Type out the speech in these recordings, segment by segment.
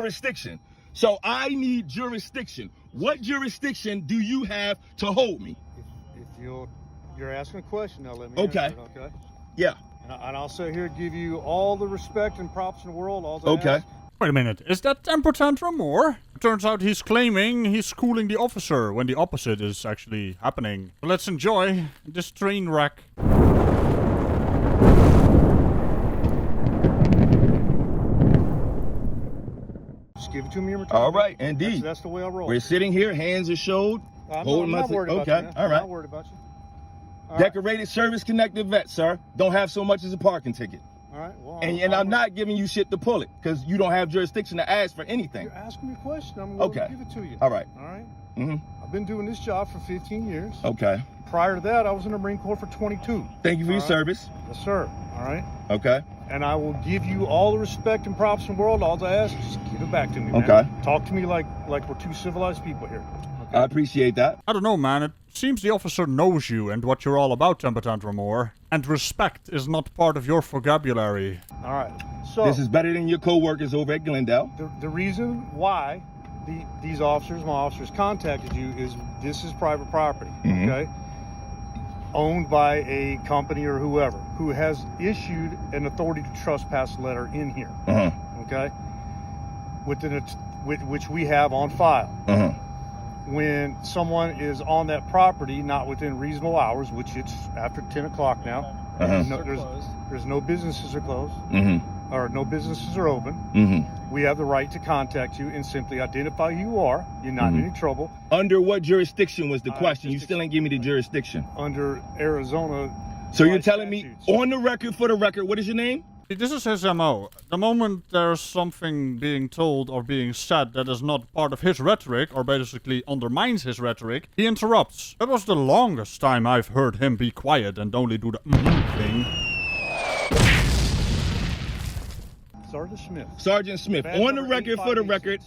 jurisdiction. So I need jurisdiction. What jurisdiction do you have to hold me? If you're asking a question now, let me answer it, okay? Yeah. And I'll sit here and give you all the respect and props in the world. All Okay. Wait a minute, is that Tantrum Moor? It turns out he's claiming he's schooling the officer when the opposite is actually happening. So let's enjoy this train wreck. Just give it to me in return. All right, indeed. That's the way I roll. We're sitting here, hands are showed. I'm not worried about you, man. All I'm right. not worried about you. All Decorated service-connected vet, sir. Don't have so much as a parking ticket. All right. Well, And I'm not giving you shit to pull it, because you don't have jurisdiction to ask for anything. You're asking me a question. I'm willing to give it to you. All right. All right. Mm-hmm. I've been doing this job for 15 years. Okay. Prior to that, I was in the Marine Corps for 22. Thank you for your service. Yes, sir. All right. Okay. And I will give you all the respect and props in the world. All I ask is just give it back to me, man. Okay. Talk to me like we're two civilized people here. Okay? I appreciate that. I don't know, man. It seems the officer knows you and what you're all about, Tantrum Moor. And respect is not part of your vocabulary. All right. So This is better than your co-workers over at Glendale. the reason why these officers, my officers, contacted you is this is private property, okay? Owned by a company or whoever who has issued an authority to trespass letter in here, okay? Which we have on file. When someone is on that property, not within reasonable hours, which it's after 10 o'clock now, there's no businesses are closed, or no businesses are open. We have the right to contact you and simply identify who you are. You're not in any trouble. Under what jurisdiction was the question? You still ain't give me the jurisdiction. Under Arizona. So you're telling me, on the record, for the record, what is your name? This is his MO. The moment there's something being told or being said that is not part of his rhetoric, or basically undermines his rhetoric, he interrupts. That was the longest time I've heard him be quiet and only do the thing. Sergeant Smith. Sergeant Smith, on the record, for the record,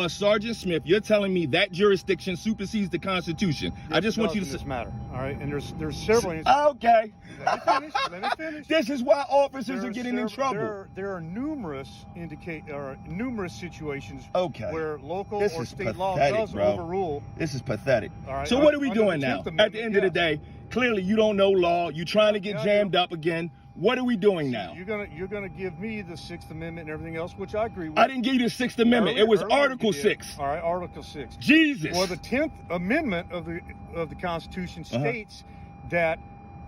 Sergeant Smith, you're telling me that jurisdiction supersedes the Constitution. I just want you to this matter, all right? And there's several. Okay. Let me finish. This is why officers are getting in trouble. There are numerous situations Okay. where local This or is state law pathetic, does bro. overrule. This is pathetic. All right, So what are we under doing the now? 10th At the end of the day, clearly you don't know law. You're trying to get jammed up again. What are we doing now? You're gonna give me the 6th Amendment and everything else, which I agree with. I didn't give you the 6th Amendment. It was Article 6. All right, Article 6. Jesus. Well, the 10th Amendment of the Constitution states that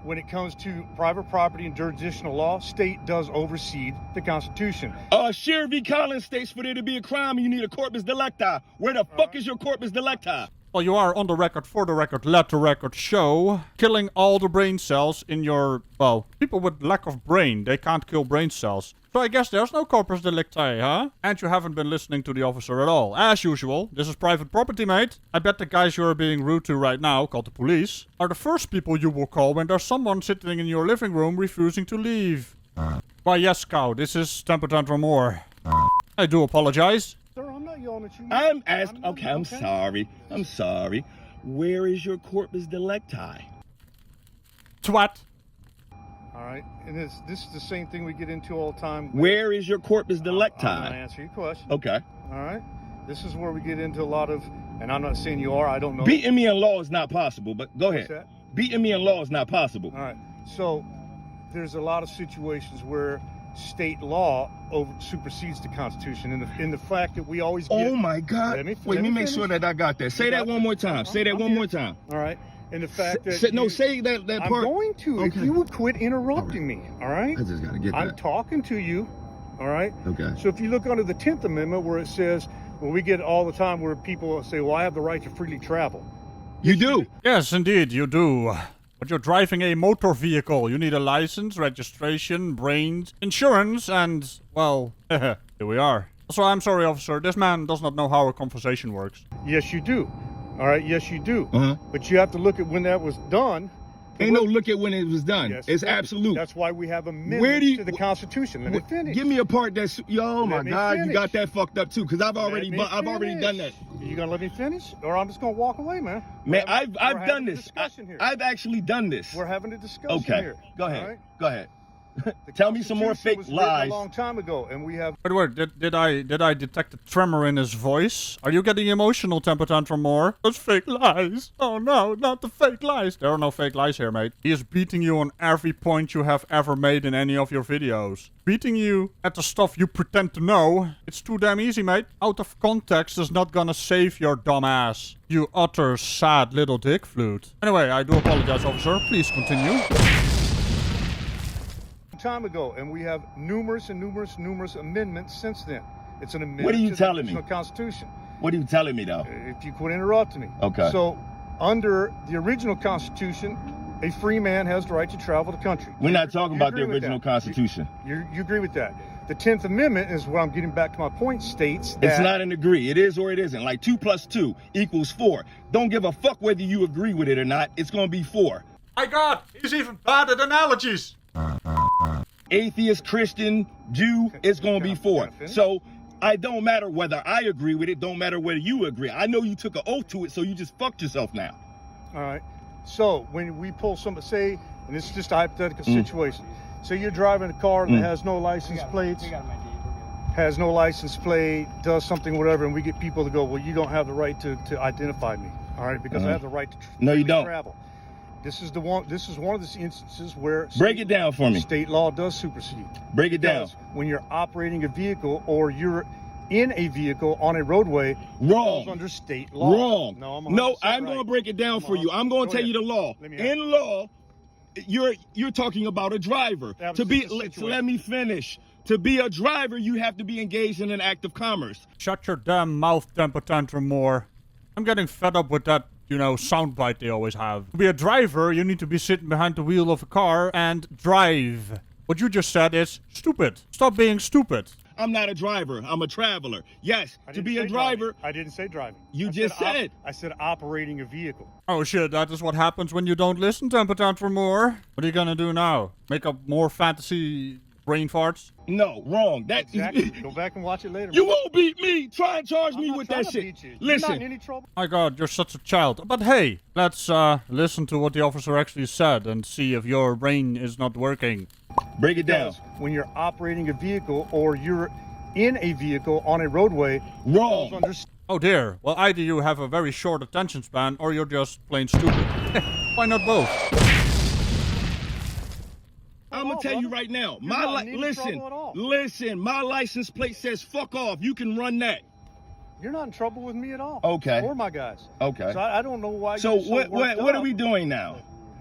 when it comes to private property and jurisdictional law, state does oversee the Constitution. Sheriff V. Collins states for there to be a crime, you need a corpus delicti. Where the fuck is your corpus delicti? Well, you are on the record, for the record, let the record show, killing all the brain cells in your, well, people with lack of brain, they can't kill brain cells. So I guess there's no corpus delicti, huh? And you haven't been listening to the officer at all. As usual, this is private property, mate. I bet the guys you are being rude to right now, called the police, are the first people you will call when there's someone sitting in your living room refusing to leave. Why, yes, cow, this is Tantrum Moor. I do apologize. Sir, I'm not yelling at you. I'm asking, I'm sorry. I'm sorry. Where is your corpus delicti? Twat. All right, and this is the same thing we get into all the time. Where is your corpus delicti? I'm going to answer your question. Okay. All right. This is where we get into a lot of, and I'm not saying you are, I don't know. Beating me in law is not possible, but go ahead. What's that? Beating me in law is not possible. All right. So there's a lot of situations where state law supersedes the Constitution, in the fact that we always get. Oh my God! Let me make sure that I got that. Say that one more time. Say that one more time. All right. And the fact that say that part. I'm going to. If you would quit interrupting me, all right? I just gotta get that. I'm talking to you, all right? Okay. So if you look under the 10th Amendment where it says, well, we get all the time where people say, well, I have the right to freely travel. You do. Yes, indeed, you do. But you're driving a motor vehicle. You need a license, registration, brains, insurance, and, well, here we are. So I'm sorry, officer. This man does not know how a conversation works. Yes, you do. All right, yes, you do. But you have to look at when that was done. Ain't no look at when it was done. Yes, it's absolute. That's why we have amendments to the Constitution. Let me finish. Give me a part that's, oh my God, you got that fucked up too, because I've already done that. You gonna let me finish, or I'm just gonna walk away, man? Man, I've done this. I've actually done this. We're having a discussion okay. here. Go ahead. Right? Go ahead. Tell me some more fake Constitution was written lies. a long time ago, and we have. Wait, did I detect a tremor in his voice? Are you getting emotional, Temper Tantrum Moor? Those fake lies. Oh no, not the fake lies. There are no fake lies here, mate. He is beating you on every point you have ever made in any of your videos. Beating you at the stuff you pretend to know. It's too damn easy, mate. Out of context is not gonna save your dumb ass. You utter sad little dick flute. Anyway, I do apologize, officer. Please continue. Time ago, and we have numerous amendments since then. It's an amendment What are you to telling the me? original Constitution. What are you telling me, though? If you quit interrupting me. Okay. So, under the original Constitution, a free man has the right to travel the country. We're not talking You about the agree with original that? Constitution. You agree with that? The 10th Amendment is where I'm getting back to my point. States that It's not an agree. It is or it isn't. Like 2 + 2 = 4. Don't give a fuck whether you agree with it or not. It's gonna be 4. My God, he's even bad at analogies. Atheist, Christian, Jew, it's gonna be 4. So I don't matter whether I agree with it. Don't matter whether you agree. I know you took an oath to it, so you just fucked yourself now. All right. So when we pull somebody, say, and this is just a hypothetical situation. So you're driving a car that has no license plates, has no license plate, does something, whatever, and we get people to go, well, you don't have the right to identify me, all right, because I have the right to No, you don't. travel. This is one of the instances where Break it down for me. state law does supersede. Break it down. Because when you're operating a vehicle or you're in a vehicle on a roadway, Wrong. falls under state law. Wrong. No, I'm No, 100% I'm right. gonna break it down for Come you. on. I'm gonna Go tell ahead. you the law. Let me have In law, you're talking about a driver. That was To be just a situation. let me finish. To be a driver, you have to be engaged in an act of commerce. Shut your damn mouth, Temper Tantrum Moor. I'm getting fed up with that, soundbite they always have. To be a driver, you need to be sitting behind the wheel of a car and drive. What you just said is stupid. Stop being stupid. I'm not a driver. I'm a traveler. Yes, I to didn't be a say driver. driving. I didn't say driving. You I just said. I said operating a vehicle. Oh shit, that is what happens when you don't listen, Temper Tantrum Moor. What are you gonna do now? Make up more fantasy brain farts? No, wrong. That Exactly. Go back and watch it later. You won't beat me. Try and charge I'm me not with trying that to shit. beat you. You're not in Listen, any trouble. My God, you're such a child. But hey, let's listen to what the officer actually said and see if your brain is not working. break it down. Because when you're operating a vehicle or you're in a vehicle on a roadway, falls Wrong. under Oh dear. Well, either you have a very short attention span or you're just plain stupid. Why not both? I'm gonna tell you right now. You're not in any Listen, trouble at all. listen. My license plate says "fuck off." You can run that. You're not in trouble with me at all. Okay. Or my guys. Okay. So I don't know why So you're so what worked are up. we doing now?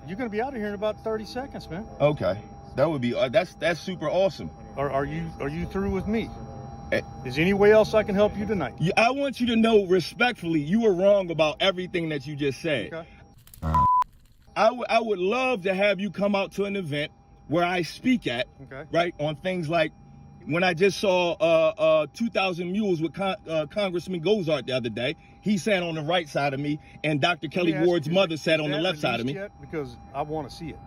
You're going to be out of here in about 30 seconds, man. Okay. That would be that's super awesome. Are you through with me? Eh. Is there any way else I can help you tonight? I want you to know respectfully, you were wrong about everything that you just said. Okay. I would love to have you come out to an event where I speak at, Okay. right, on things like when I just saw 2,000 Mules with Congressman Gozart the other day. He sat on the right side of me, and Dr. Kelly Let me ask Ward's you, mother is sat on the that left side of me. released yet? Because I want to see it.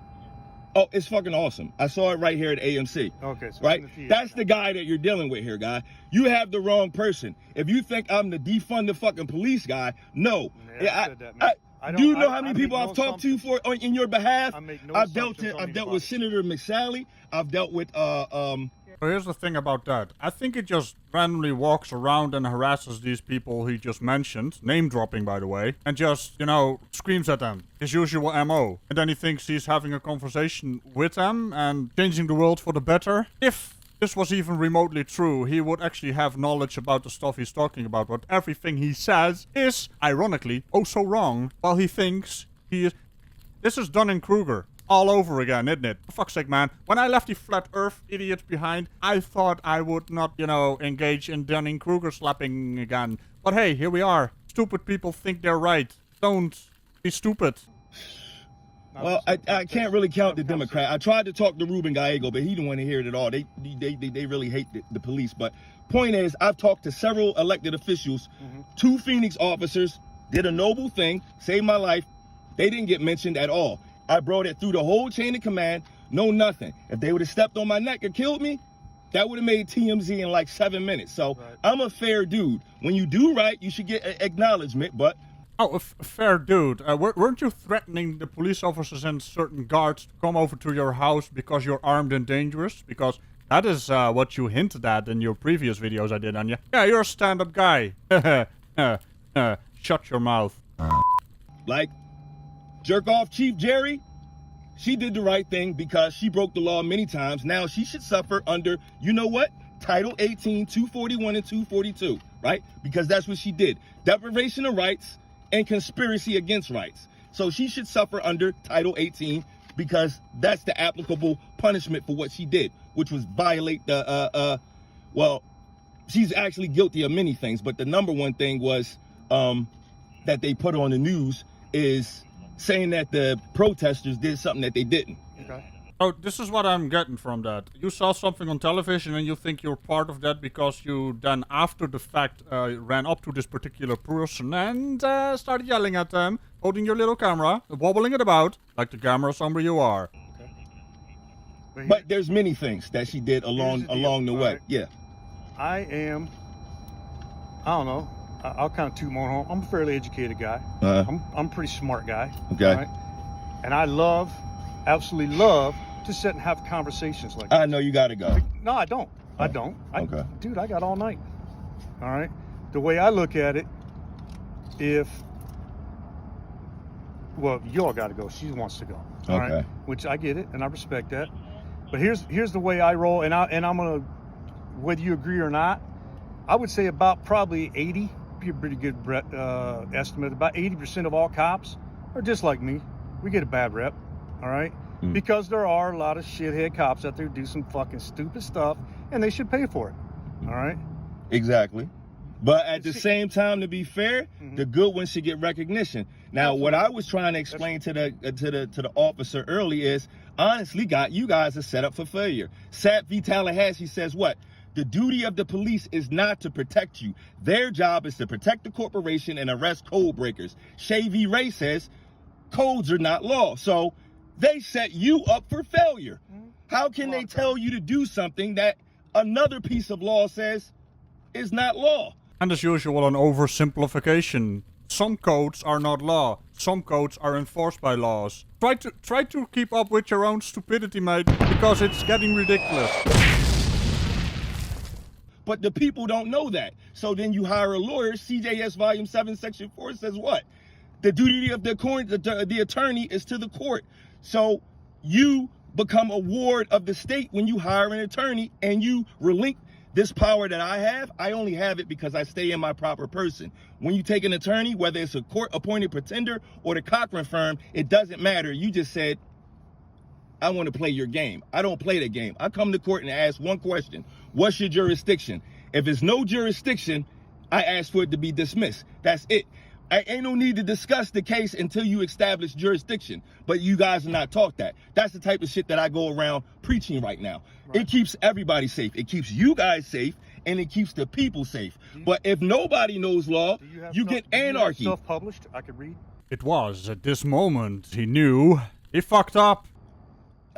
Oh, it's fucking awesome. I saw it right here at AMC. Okay, so Right? it's in the theater. That's the guy that you're dealing with here, guy. You have the wrong person. If you think I'm the defund the fucking police guy, no. Yeah, I said that, man. Do you know how I many make people no I've talked to in your behalf? I make no I've dealt assumptions on with anybody. Senator McSally. I've dealt with So here's the thing about that. I think he just randomly walks around and harasses these people he just mentioned, name dropping by the way, and just, screams at them. His usual MO. And then he thinks he's having a conversation with them and changing the world for the better. If this was even remotely true, he would actually have knowledge about the stuff he's talking about. But everything he says is, ironically, oh so wrong, while he thinks he is... This is Dunning-Kruger. All over again, isn't it? For fuck's sake, man. When I left the flat earth idiots behind, I thought I would not, engage in Dunning-Kruger slapping again. But hey, here we are. Stupid people think they're right. Don't be stupid. well, I can't really count the Democrat. I tried to talk to Ruben Gallego, but he didn't want to hear it at all. They really hate the police. But point is, I've talked to several elected officials, 2 Phoenix officers, did a noble thing, saved my life. They didn't get mentioned at all. I brought it through the whole chain of command, no nothing. If they would have stepped on my neck or killed me, that would have made TMZ in like 7 minutes. So Right. I'm a fair dude. When you do right, you should get acknowledgement. But Oh, a fair dude. Weren't you threatening the police officers and certain guards to come over to your house because you're armed and dangerous? Because that is what you hinted at in your previous videos I did on you. Yeah, you're a stand-up guy. Shut your mouth. Like, jerk off Chief Jerry, she did the right thing because she broke the law many times. Now she should suffer under, you know what? Title 18, 241 and 242, right? Because that's what she did. Deprivation of rights and conspiracy against rights. So she should suffer under Title 18 because that's the applicable punishment for what she did, which was violate the, well, she's actually guilty of many things, but the number one thing was that they put on the news is saying that the protesters did something that they didn't. Okay. Oh, this is what I'm getting from that. You saw something on television and you think you're part of that because you then, after the fact, ran up to this particular person and started yelling at them, holding your little camera, wobbling it about, like the camera somewhere you are. Okay. But there's many things that she did along the way. Right. Yeah. I don't know. I'll kind of toot my own horn. I'm a fairly educated guy. I'm a pretty smart guy. Okay. Right? And I absolutely love to sit and have conversations like that. I know you gotta go. No, I don't. I don't. Okay. Dude, I got all night. All right. The way I look at it, well, y'all got to go. She wants to go. All Okay. right. Which I get it, and I respect that. But here's the way I roll, and I'm gonna, whether you agree or not, I would say about probably 80, be a pretty good estimate. About 80% of all cops are just like me. We get a bad rep. All right. Because there are a lot of shithead cops out there who do some fucking stupid stuff, and they should pay for it. All right. Exactly. But at the same time, to be fair, the good ones should get recognition. Now, what I was trying to explain to the officer early is, honestly, you guys are set up for failure. Sat v. Tallahassee says what? The duty of the police is not to protect you. Their job is to protect the corporation and arrest code breakers. Shay v. Ray says codes are not law. So they set you up for failure. How can they tell you to do something that another piece of law says is not law? And as usual, an oversimplification. Some codes are not law. Some codes are enforced by laws. Try to keep up with your own stupidity, mate, because it's getting ridiculous. But the people don't know that. So then you hire a lawyer. CJS Volume 7, Section 4 says what? The duty of the attorney is to the court. So you become a ward of the state when you hire an attorney and you relinquish this power that I have. I only have it because I stay in my proper person. When you take an attorney, whether it's a court-appointed pretender or the Cochran firm, it doesn't matter. You just said, I want to play your game. I don't play the game. I come to court and ask one question. What's your jurisdiction? If it's no jurisdiction, I ask for it to be dismissed. That's it. I ain't no need to discuss the case until you establish jurisdiction. But you guys are not taught that. That's the type of shit that I go around preaching right now. Right. It keeps everybody safe. It keeps you guys safe, and it keeps the people safe. But if nobody knows law, you get anarchy. Self-published, I could read. It was at this moment he knew he fucked up.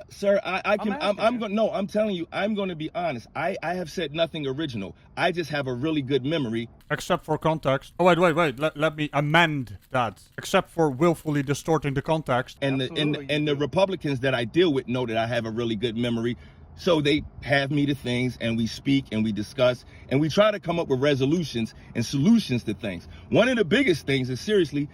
Sir, I'm telling you, I'm going to be honest. I have said nothing original. I just have a really good memory. Except for context. Oh, wait. Let me amend that. Except for willfully distorting the context. And the Republicans that I deal with know that I have a really good memory. So they have me to things, and we speak and we discuss and we try to come up with resolutions and solutions to things. One of the biggest things is seriously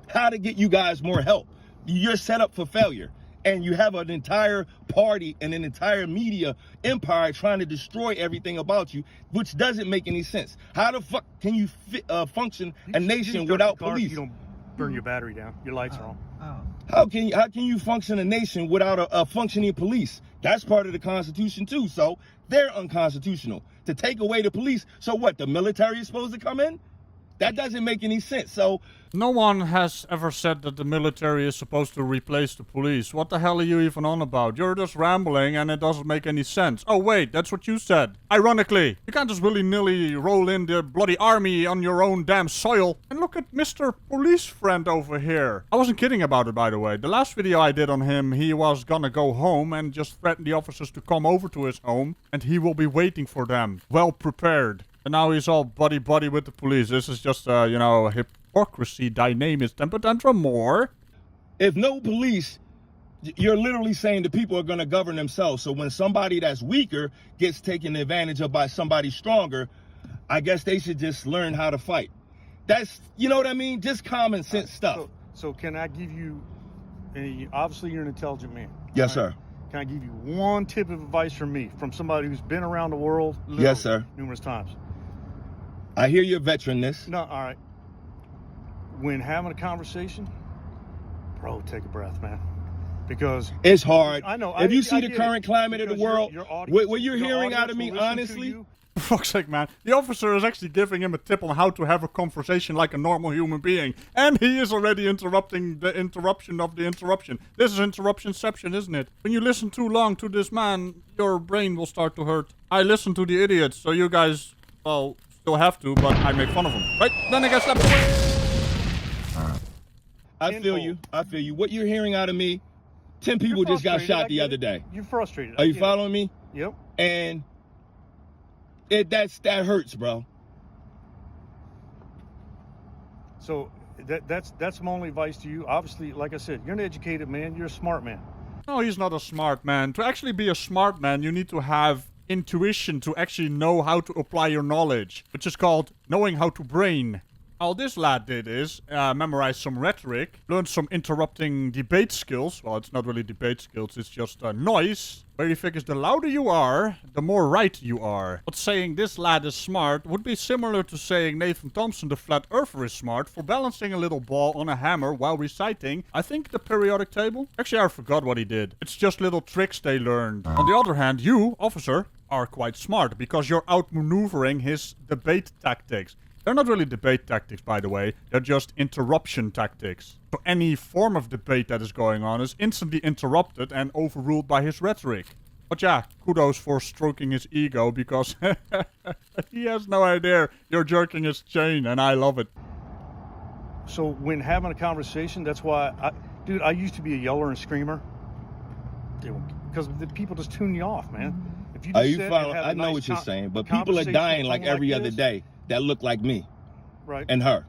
how to get you guys more help. You're set up for failure. And you have an entire party and an entire media empire trying to destroy everything about you, which doesn't make any sense. How the fuck can you function a nation without police? You don't burn your battery down. Your lights are on. How can you function a nation without a functioning police? That's part of the Constitution too. So they're unconstitutional to take away the police. So what? The military is supposed to come in? That doesn't make any sense. So no one has ever said that the military is supposed to replace the police. What the hell are you even on about? You're just rambling and it doesn't make any sense. Oh wait, that's what you said. Ironically, you can't just willy-nilly roll in the bloody army on your own damn soil. And look at Mr. Police Friend over here. I wasn't kidding about it, by the way. The last video I did on him, he was gonna go home and just threaten the officers to come over to his home, and he will be waiting for them, well prepared. And now he's all buddy-buddy with the police. This is just, hypocrisy. Thy name is Tantrum Moor. If no police, you're literally saying the people are going to govern themselves. So when somebody that's weaker gets taken advantage of by somebody stronger, I guess they should just learn how to fight. That's, you know what I mean? Just common sense stuff. So can I give you, obviously you're an intelligent man. Yes, sir. Can I give you one tip of advice from me, from somebody who's been around the world yes, sir. numerous times? I hear your veteranness. No, all right. When having a conversation, bro, take a breath, man. Because it's hard. I know. If you see the current climate of the world, what you're hearing out of me, honestly, For fuck's sake, man. The officer is actually giving him a tip on how to have a conversation like a normal human being. And he is already interrupting the interruption of the interruption. This is interruptionception, isn't it? When you listen too long to this man, your brain will start to hurt. I listen to the idiots, so you guys, well, still have to, but I make fun of them. Right? Then I get slapped away. I feel you. I feel you. What you're hearing out of me, 10 people just got shot the other day. You're frustrated. Are you following me? Yep. And that hurts, bro. So that's my only advice to you. Obviously, like I said, you're an educated man. You're a smart man. No, he's not a smart man. To actually be a smart man, you need to have intuition to actually know how to apply your knowledge, which is called knowing how to brain. All this lad did is memorize some rhetoric, learn some interrupting debate skills. Well, it's not really debate skills, it's just noise. Where he figures the louder you are, the more right you are. But saying this lad is smart would be similar to saying Nathan Thompson the flat earther is smart for balancing a little ball on a hammer while reciting, I think, the periodic table. Actually, I forgot what he did. It's just little tricks they learned. On the other hand, you, officer, are quite smart because you're outmaneuvering his debate tactics. They're not really debate tactics, by the way. They're just interruption tactics. So any form of debate that is going on is instantly interrupted and overruled by his rhetoric. But yeah, kudos for stroking his ego, because he has no idea you're jerking his chain, and I love it. So when having a conversation, that's why, I used to be a yeller and screamer. Because the people just tune you off, man. If you just I know what you're saying, but people are dying like every other day that look like me, right, and her,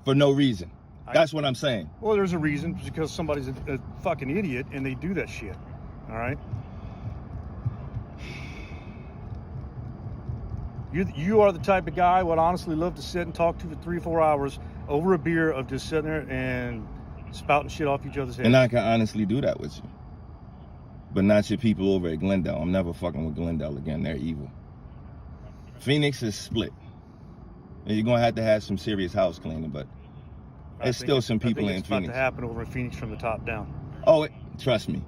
for no reason. That's what I'm saying. Well, there's a reason, because somebody's a fucking idiot and they do that shit. All right. You are the type of guy I would honestly love to sit and talk to for 3 or 4 hours over a beer of just sitting there and spouting shit off each other's heads. And I can honestly do that with you. But not your people over at Glendale. I'm never fucking with Glendale again. They're evil. Phoenix is split. And you're going to have some serious house cleaning, but there's still some people in Phoenix. It's about to happen over in Phoenix from the top down. Oh, trust me.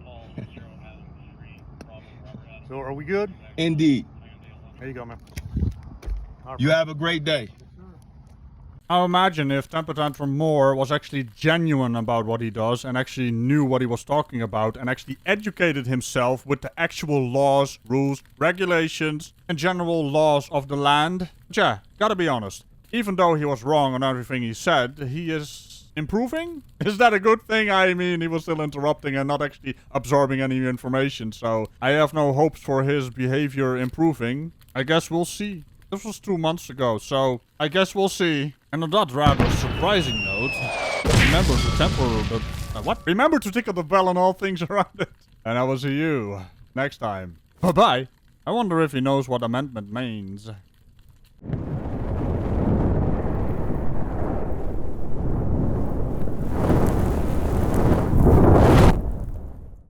So are we good? Indeed. There you go, man. You have a great day. Now imagine if Tantrum Moor was actually genuine about what he does and actually knew what he was talking about and actually educated himself with the actual laws, rules, regulations, and general laws of the land. But yeah, gotta be honest. Even though he was wrong on everything he said, he is improving? Is that a good thing? I mean, he was still interrupting and not actually absorbing any information, so I have no hopes for his behavior improving. I guess we'll see. This was 2 months ago, so I guess we'll see. And on that rather surprising note, remember to tickle the bell on all things around it. And I will see you next time. Bye-bye. I wonder if he knows what amendment means.